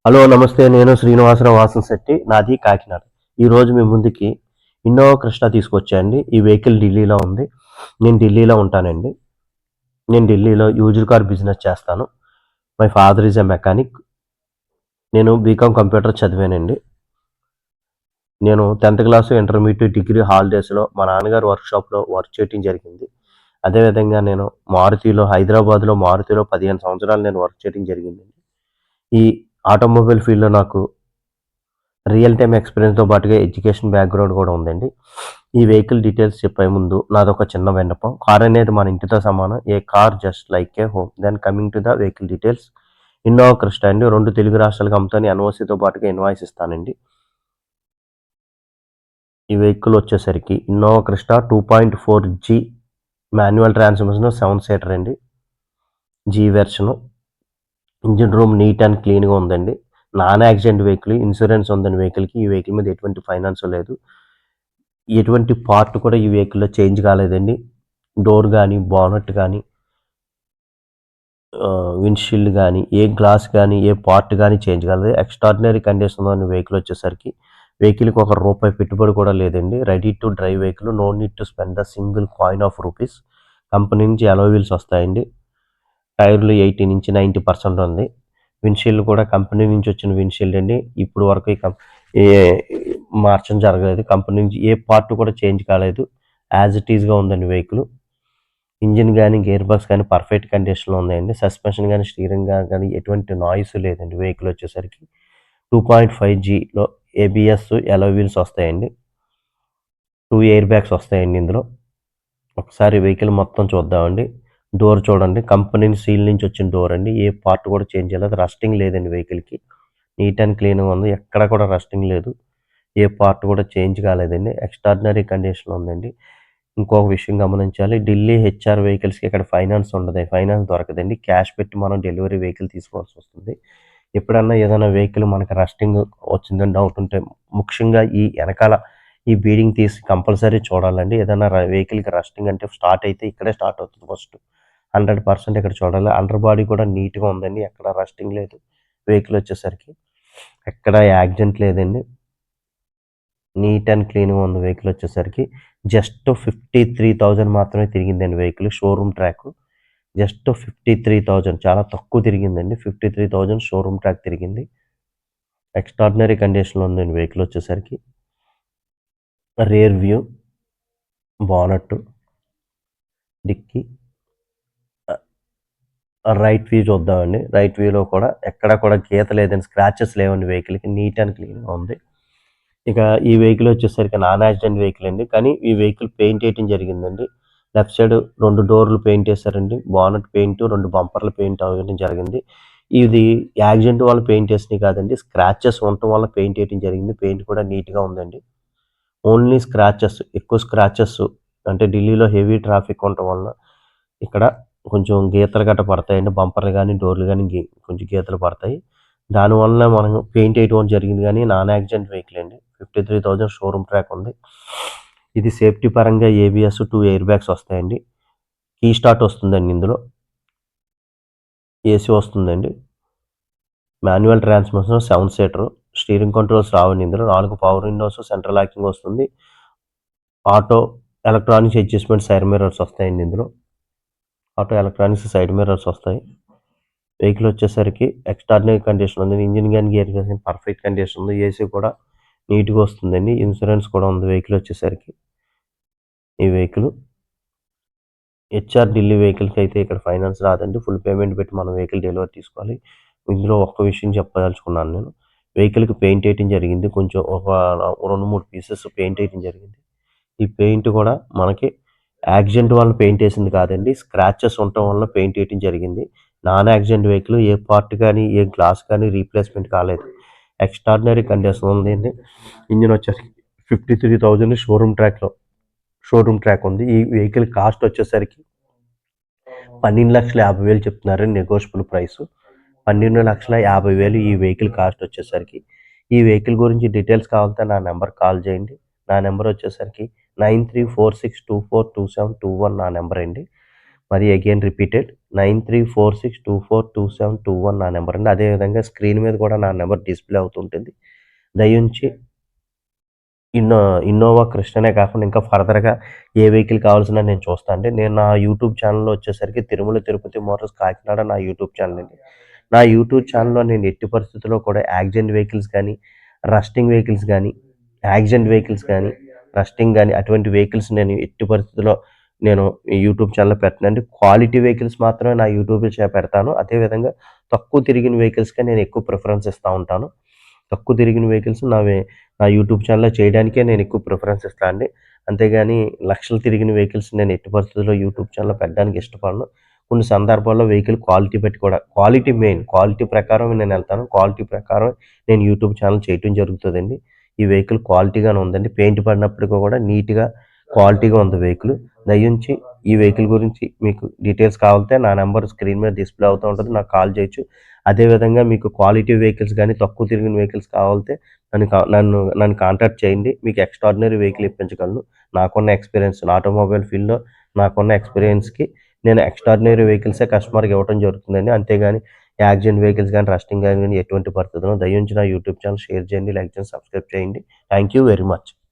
Hello నమస్తే. నేను శ్రీనివాసరావు వాసంశెట్టి. నాది కాకినాడ. ఈరోజు మీ ముందుకి ఇన్నోవా క్రిస్టా తీసుకొచ్చానండి. ఈ వెహికల్ ఢిల్లీలో ఉంది. నేను ఢిల్లీలో ఉంటానండి. నేను ఢిల్లీలో యూజ్డ్ కార్ బిజినెస్ చేస్తాను. My father is a mechanic. నేను బీకామ్ కంప్యూటర్ చదివానండి. నేను 10th క్లాసు, ఇంటర్మీడియట్, డిగ్రీ హాలిడేస్‌లో మా నాన్నగారు వర్క్‌షాప్‌లో వర్క్ చేయటం జరిగింది. అదేవిధంగా నేను హైదరాబాద్‌లో మారుతిలో 15 సంవత్సరాలు నేను వర్క్ చేయడం జరిగిందండి. ఈ ఆటోమొబైల్ ఫీల్డ్‌లో నాకు రియల్ టైమ్ ఎక్స్‌పీరియన్స్‌తో పాటుగా ఎడ్యుకేషన్ బ్యాక్‌గ్రౌండ్ కూడా ఉందండి. ఈ వెహికల్ డీటెయిల్స్ చెప్పే ముందు నాదొక చిన్న విన్నపం. కార్ అనేది మన ఇంటితో సమానం. A car just like a home. Then coming to the vehicle details. Innova Crysta అండి. 2 తెలుగు రాష్ట్రాలకు అమ్ముతాను. ఎన్ఓసితో పాటుగా ఇన్వాయిస్ ఇస్తానండి. ఈ వెహికల్ వచ్చేసరికి Innova Crysta 2.4G manual transmission 7 seater అండి. G version. Engine room neat and క్లీన్‌గా ఉందండి. Non accident vehicle. ఇన్సూరెన్స్ ఉందండి వెహికల్‌కి. ఈ వెహికల్ మీద ఎటువంటి ఫైనాన్స్ లేదు. ఎటువంటి పార్ట్ కూడా ఈ వెహికల్‌లో చేంజ్ కాలేదండి. డోర్ గానీ, బానెట్ గానీ, విండ్‌షీల్డ్ గానీ, ఏ గ్లాస్ గానీ, ఏ పార్ట్ గానీ చేంజ్ కాలేదు. ఎక్స్ట్రార్డినరీ కండిషన్‌లో ఉన్న వెహికల్ వచ్చేసరికి వెహికల్‌కి ఒక రూపాయి పెట్టుబడి కూడా లేదండి. Ready to drive vehicle. No need to spend the single coin of rupees. Company నుంచి అలాయ్ వీల్స్ వస్తాయండి. టైర్లు 80-90% ఉంది. విండ్‌షీల్డ్ కూడా కంపెనీ నుంచి వచ్చిన విండ్‌షీల్డ్ అండి. ఇప్పుడు వరకు ఏ మార్చడం జరగలేదు. కంపెనీ నుంచి ఏ పార్ట్ కూడా చేంజ్ కాలేదు. యాజ్ ఇట్ ఈస్‌గా ఉందండి వెహికల్. ఇంజిన్ గానీ, గేర్ బాక్స్ గానీ పర్ఫెక్ట్ కండిషన్‌లో ఉన్నాయండి. సస్పెన్షన్ గానీ, స్టీరింగ్ గానీ ఎటువంటి నాయిస్ లేదండి వెహికల్ వచ్చేసరికి. 2.5Gలో ఏబీఎస్ అలాయ్ వీల్స్ వస్తాయండి. 2 ఎయిర్ బ్యాగ్స్ వస్తాయండి ఇందులో. ఒకసారి వెహికల్ మొత్తం చూద్దామండి. డోర్ చూడండి. కంపెనీ సీల్ నుంచి వచ్చిన డోర్ అండి. ఏ పార్ట్ కూడా చేంజ్ చేయలేదు. రస్టింగ్ లేదండి వెహికల్‌కి. నీట్ అండ్ క్లీన్‌గా ఉంది. ఎక్కడ కూడా రస్టింగ్ లేదు. ఏ పార్ట్ కూడా చేంజ్ కాలేదండి. ఎక్స్ట్రార్డినరీ కండిషన్‌లో ఉందండి. ఇంకొక విషయం గమనించాలి. ఢిల్లీ హెచ్ఆర్ వెహికల్స్‌కి ఇక్కడ ఫైనాన్స్ ఉండదు. ఫైనాన్స్ దొరకదండి. క్యాష్ పెట్టి మనం డెలివరీ వెహికల్ తీసుకోవాల్సొస్తుంది. ఎప్పుడన్నా ఏదైనా వెహికల్ మనకి రస్టింగ్ వచ్చిందని డౌట్ ఉంటే ముఖ్యంగా ఈ ఎనకాల ఈ బీడింగ్ తీసి కంపల్సరీ చూడాలండి. ఏదైనా వెహికల్‌కి రస్టింగ్ అంటే స్టార్ట్ అయితే ఇక్కడే స్టార్ట్ అవుతుంది ఫస్ట్. 100% ఇక్కడ చూడాలి. అండర్ బాడీ కూడా నీట్‌గా ఉందండి. ఎక్కడ రస్టింగ్ లేదు. వెహికల్ వచ్చేసరికి. ఎక్కడ యాక్సిడెంట్ లేదండి. నీట్ అండ్ క్లీన్‌గా ఉంది వెహికల్ వచ్చేసరికి. జస్ట్ 53,000 మాత్రమే తిరిగిందండి వెహికల్. Showroom track. జస్ట్ 53,000 చాలా తక్కువ తిరిగిందండి. 53,000 షోరూమ్ ట్రాక్ తిరిగింది. ఎక్స్ట్రార్డినరీ కండిషన్‌లో ఉందండి వెహికల్ వచ్చేసరికి. Rear view, bonnet, dicky, right view చూద్దామండి. రైట్ వ్యూలో కూడా ఎక్కడ కూడా గీత లేదండి. స్క్రాచెస్ లేవండి వెహికల్‌కి. నీట్ అండ్ క్లీన్‌గా ఉంది. ఇక ఈ వెహికల్ వచ్చేసరికి నాన్ యాక్సిడెంట్ వెహికల్ అండి. కానీ ఈ వెహికల్ పెయింట్ ఏయటం జరిగిందండి. లెఫ్ట్ సైడ్ 2 డోర్‌లు పెయింట్ ఏసారండి. బానెట్ పెయింట్, 2 బంపర్‌లు పెయింట్ అవ్వడం జరిగింది. ఇది యాక్సిడెంట్ వల్ల పెయింట్ ఏసినయి కాదండి. స్క్రాచెస్ ఉండటం వల్ల పెయింట్ ఏయటం జరిగింది. పెయింట్ కూడా నీట్‌గా ఉందండి. ఓన్లీ స్క్రాచెస్, ఎక్కువ స్క్రాచెస్ అంటే ఢిల్లీలో హెవీ ట్రాఫిక్ ఉండటం వలన ఇక్కడ కొంచెం గీతలు గట్టా పడతాయండి. బంపర్లు గానీ, డోర్లు గానీ కొంచెం గీతలు పడతాయి. దానివలన మనం పెయింట్ ఏయటం జరిగింది గానీ నాన్ యాక్సిడెంట్ వెహికల్ అండి. 53,000 షోరూమ్ ట్రాక్ ఉంది. ఇది సేఫ్టీ పరంగా ఏబీఎస్, 2 ఎయిర్ బ్యాగ్స్ వస్తాయండి. కీ స్టార్ట్ వస్తుందండి ఇందులో. ఏసీ వస్తుందండి. Manual transmission 7 seater. Steering controls రావండి ఇందులో. 4 పవర్ విండోస్, సెంట్రల్ లాకింగ్ వస్తుంది. Auto electronics adjustment side mirrors వస్తాయండి ఇందులో. ఆటో ఎలక్ట్రానిక్స్ సైడ్ మిర్రర్స్ వస్తాయి. వెహికల్ వచ్చేసరికి ఎక్స్ట్రార్డినరీ కండిషన్ ఉంది. ఇంజిన్ గానీ, గేర్ గానీ పర్ఫెక్ట్ కండిషన్ ఉంది. ఏసీ కూడా నీట్‌గా వస్తుందండి. ఇన్సూరెన్స్ కూడా ఉంది వెహికల్ వచ్చేసరికి. ఈ వెహికల్ హెచ్ఆర్ ఢిల్లీ వెహికల్‌కి అయితే ఇక్కడ ఫైనాన్స్ రాదండి. ఫుల్ పేమెంట్ పెట్టి మనం వెహికల్ డెలివరీ తీసుకోవాలి. ఇందులో ఒక్క విషయం చెప్పదలుచుకున్నాను నేను. వెహికల్‌కి పెయింట్ ఏయటం జరిగింది. కొంచెం ఒక 2, 3 పీసెస్ పెయింట్ ఏయటం జరిగింది. ఈ పెయింట్ కూడా మనకి యాక్సిడెంట్ వల్ల పెయింట్ ఏసింది కాదండి. స్క్రాచెస్ ఉండటం వలన పెయింట్ ఏయటం జరిగింది. Non accident vehicle. ఏ పార్ట్ గానీ, ఏ గ్లాస్ గానీ రీప్లేస్‌మెంట్ కాలేదు. ఎక్స్ట్రార్డినరీ కండిషన్ ఉందండి. ఇంజిన్ వచ్చేసరికి 53,000 షోరూమ్ ట్రాక్ ఉంది. ఈ వెహికల్ కాస్ట్ వచ్చేసరికి 12,50,000 చెప్తున్నారండి. Negotiable price. 12,50,000 ఈ వెహికల్ కాస్ట్ వచ్చేసరికి. ఈ వెహికల్ గురించి డీటెయిల్స్ కావాలంటే నా నెంబర్‌కి కాల్ చేయండి. నా నెంబర్ వచ్చేసరికి 9346242721 నా నెంబర్ అండి. మరి అగైన్ రిపీటెడ్ 9346242721 నా నెంబర్ అండి. అదేవిధంగా స్క్రీన్ మీద కూడా నా నెంబర్ డిస్‌ప్లే అవుతుంటుంది. దయించి ఇన్నోవా క్రిస్టానే కాకుండా ఇంకా ఫర్దర్‌గా ఏ వెహికల్ కావాల్సిన నేను చూస్తా అండి. నేను నా యూట్యూబ్ ఛానెల్‌లో వచ్చేసరికి తిరుమల తిరుపతి మోటార్స్ కాకినాడ నా యూట్యూబ్ ఛానెల్ అండి. నా యూట్యూబ్ ఛానెల్‌లో నేను ఎట్టి పరిస్థితుల్లో కూడా యాక్సిడెంట్ వెహికల్స్ కానీ, రస్టింగ్ వెహికల్స్ కానీ, యాక్సిడెంట్ వెహికల్స్ కానీ, రస్టింగ్ గానీ అటువంటి వెహికల్స్ నేను ఎట్టి పరిస్థితిలో నేను ఈ యూట్యూబ్ ఛానెల్‌లో పెట్టనండి. క్వాలిటీ వెహికల్స్ మాత్రమే నా యూట్యూబ్‌లో పెడతాను. అదేవిధంగా తక్కువ తిరిగిన వెహికల్స్‌కే నేను ఎక్కువ ప్రిఫరెన్స్ ఇస్తా ఉంటాను. తక్కువ తిరిగిన వెహికల్స్ నా యూట్యూబ్ ఛానెల్‌లో చేయడానికే నేను ఎక్కువ ప్రిఫరెన్స్ ఇస్తా అండి. అంతేగాని లక్షలు తిరిగిన వెహికల్స్ నేను ఎట్టి పరిస్థితుల్లో యూట్యూబ్ ఛానెల్‌లో పెట్టడానికి ఇష్టపడను. కొన్ని సందర్భాల్లో వెహికల్ క్వాలిటీ బట్టి కూడా క్వాలిటీ మెయిన్. క్వాలిటీ ప్రకారం నేనెళ్తాను. క్వాలిటీ ప్రకారం నేను యూట్యూబ్ ఛానెల్ చేయటం జరుగుతదండి. ఈ వెహికల్ క్వాలిటీగానే ఉందండి. పెయింట్ పడినప్పటికి కూడా నీట్‌గా, క్వాలిటీగా ఉంది వెహికల్. దయించి ఈ వెహికల్ గురించి మీకు డీటెయిల్స్ కావాలంటే నా నంబర్ స్క్రీన్ మీద డిస్‌ప్లే అవుతూ ఉంటది. నాకు కాల్ చేయొచ్చు. అదేవిధంగా మీకు క్వాలిటీ వెహికల్స్ గానీ, తక్కువ తిరిగిన వెహికల్స్ కావాలంటే నన్ను కాంటాక్ట్ చేయండి. మీకు ఎక్స్ట్రార్డినరీ వెహికల్ ఇప్పించగలను. నాకున్న ఎక్స్‌పీరియన్స్ ఆటోమొబైల్ ఫీల్డ్‌లో నాకున్న ఎక్స్‌పీరియన్స్‌కి నేను ఎక్స్ట్రార్డినరీ వెహికల్సే కస్టమర్‌కి ఇవ్వటం జరుగుతుందండి. అంతేగాని యాక్సిడెంట్ వెహికల్స్ గానీ, రస్టింగ్ గానీ ఎటువంటి పరిస్థితిలో దయించి నా యూట్యూబ్ ఛానెల్ షేర్ చేయండి, లైక్ చేయండి, సబ్స్క్రైబ్ చేయండి. Thank you very much.